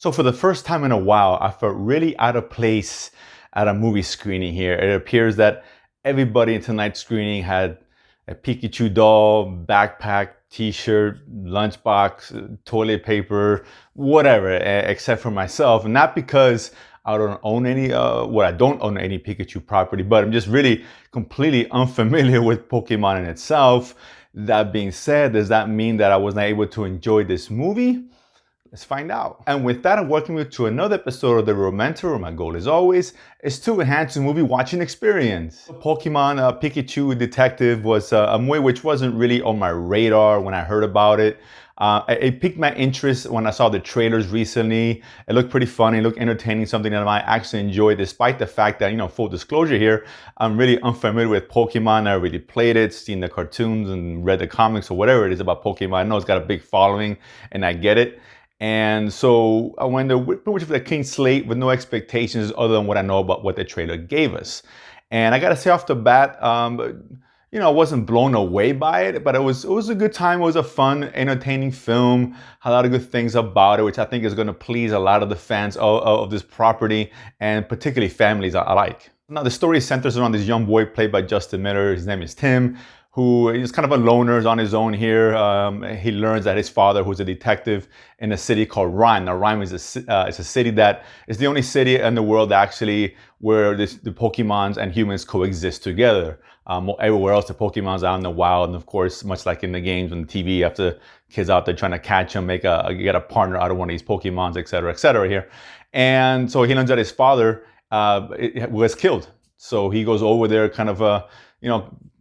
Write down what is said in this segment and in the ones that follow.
So for the first time in a while, I felt really out of place at a movie screening here. It appears that everybody in tonight's screening had a Pikachu doll, backpack, t-shirt, lunchbox, toilet paper, whatever, except for myself. And not because I don't own any, I don't own any Pikachu property, but I'm just really completely unfamiliar with Pokemon in itself. That being said, does that mean that I was not able to enjoy this movie? Let's find out. And with that, I'm welcoming you to another episode of The Romantor, where my goal, as always, is to enhance the movie watching experience. Pokemon Pikachu Detective was a movie which wasn't really on my radar when I heard about it. It piqued my interest when I saw the trailers recently. It looked pretty funny, it looked entertaining, something that I might actually enjoy, despite the fact that, full disclosure here, I'm really unfamiliar with Pokemon. I really played it, seen the cartoons and read the comics or whatever it is about Pokemon. I know it's got a big following and I get it. And so I went there pretty much with a clean slate with no expectations other than what I know about what the trailer gave us. And I gotta say off the bat, I wasn't blown away by it, but it was a good time. It was a fun, entertaining film. Had a lot of good things about it, which I think is going to please a lot of the fans of this property, and particularly families alike. Now, the story centers around this young boy played by Justin Miller. His name is Tim, who is kind of a loner, is on his own here. He learns that his father, who's a detective in a city called Rhyme. Now, Rhyme is a city that is the only city in the world actually where the Pokemons and humans coexist together. Everywhere else, the Pokemon's out in the wild, and of course, much like in the games and the TV, you have the kids out there trying to catch them, get a partner out of one of these Pokemons, et cetera here. And so he learns that his father was killed. So he goes over there, kind of,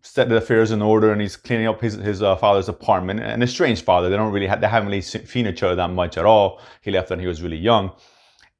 set the affairs in order, and he's cleaning up his father's apartment. And a strange father. They haven't really seen each other that much at all. He left when he was really young.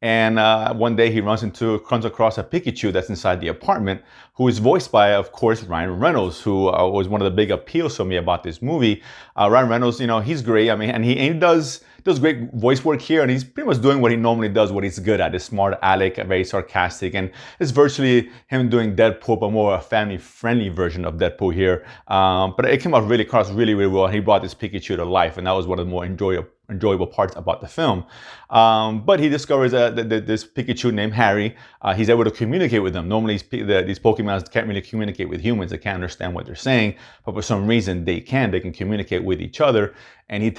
And one day he comes across a Pikachu that's inside the apartment, who is voiced by, of course, Ryan Reynolds, who was one of the big appeals for me about this movie. Ryan Reynolds, he's great. I mean, and he does great voice work here, and he's pretty much doing what he normally does, what he's good at. This smart aleck, very sarcastic, and it's virtually him doing Deadpool, but more a family-friendly version of Deadpool here. But it came out across really well. He brought this Pikachu to life, and that was one of the more enjoyable parts about the film. But he discovers that this Pikachu named Harry, he's able to communicate with them. Normally these Pokemon can't really communicate with humans. They can't understand what they're saying, but for some reason they can communicate with each other. And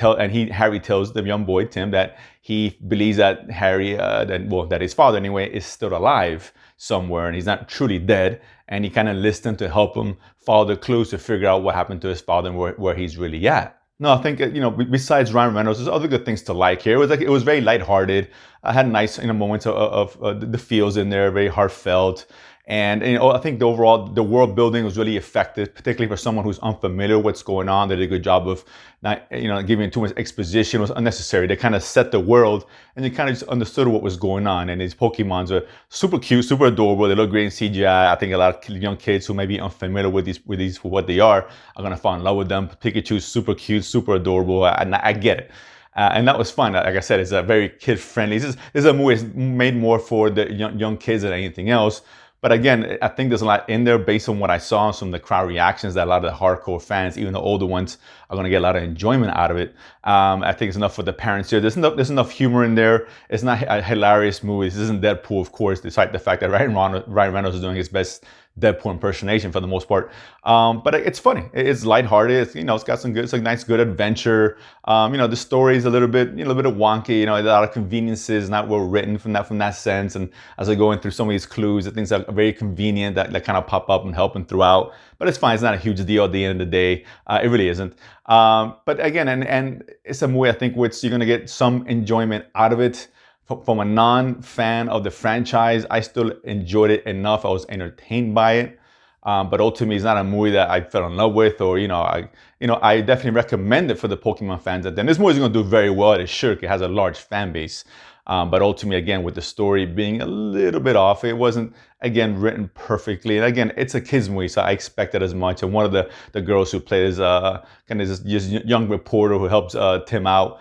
Harry tells the young boy Tim that he believes that Harry, that his father anyway, is still alive somewhere and he's not truly dead. And he kind of enlists him to help him follow the clues to figure out what happened to his father and where he's really at. No, I think, besides Ryan Reynolds, there's other good things to like here. It was very lighthearted. I had nice, moments of the feels in there, very heartfelt. And, I think the world building was really effective, particularly for someone who's unfamiliar with what's going on. They did a good job of not, giving too much exposition. It was unnecessary. They kind of set the world and you kind of just understood what was going on. And these Pokemons are super cute, super adorable. They look great in CGI. I think a lot of young kids who may be unfamiliar with these for what they are going to fall in love with them. Pikachu's super cute, super adorable. And I get it. And that was fun. Like I said, it's a very kid-friendly. This is a movie made more for the young kids than anything else. But again, I think there's a lot in there based on what I saw, some of the crowd reactions, that a lot of the hardcore fans, even the older ones, are going to get a lot of enjoyment out of it. I think it's enough for the parents here. There's enough humor in there. It's not a hilarious movie. This isn't Deadpool, of course, despite the fact that Ryan Reynolds is doing his best Deadpool impersonation for the most part. But it's funny. It's lighthearted. It's got it's a nice, good adventure. The story is a little bit wonky. A lot of conveniences, not well written from that sense. And as they're going through some of these clues, the things that are very convenient that kind of pop up and help them throughout. But it's fine. It's not a huge deal at the end of the day. It really isn't. But again, and it's a movie I think which you're gonna get some enjoyment out of it. From a non-fan of the franchise, I still enjoyed it enough. I was entertained by it, but ultimately, it's not a movie that I fell in love with, or I definitely recommend it for the Pokemon fans. And then this movie is going to do very well. It has a large fan base, but ultimately, again, with the story being a little bit off, it wasn't again written perfectly. And again, it's a kids movie, so I expected as much. And one of the girls who plays kind of this young reporter who helps Tim out,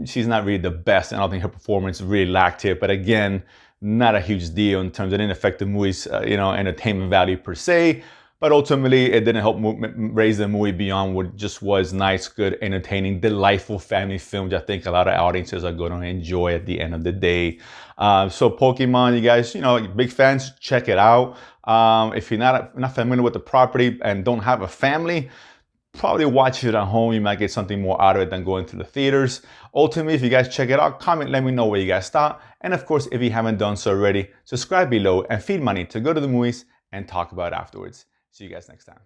she's not really the best, and I don't think her performance really lacked here. But again, not a huge deal in terms of it didn't affect the movie's entertainment value per se. But ultimately, it didn't help raise the movie beyond what just was nice, good, entertaining, delightful family films I think a lot of audiences are going to enjoy at the end of the day. So Pokemon, you guys, big fans, check it out. If you're not familiar with the property and don't have a family, probably watch it at home. You might get something more out of it than going to the theaters. Ultimately, if you guys check it out, comment, let me know what you guys thought. And of course, if you haven't done so already, subscribe below and feed money to go to the movies and talk about it afterwards. See you guys next time.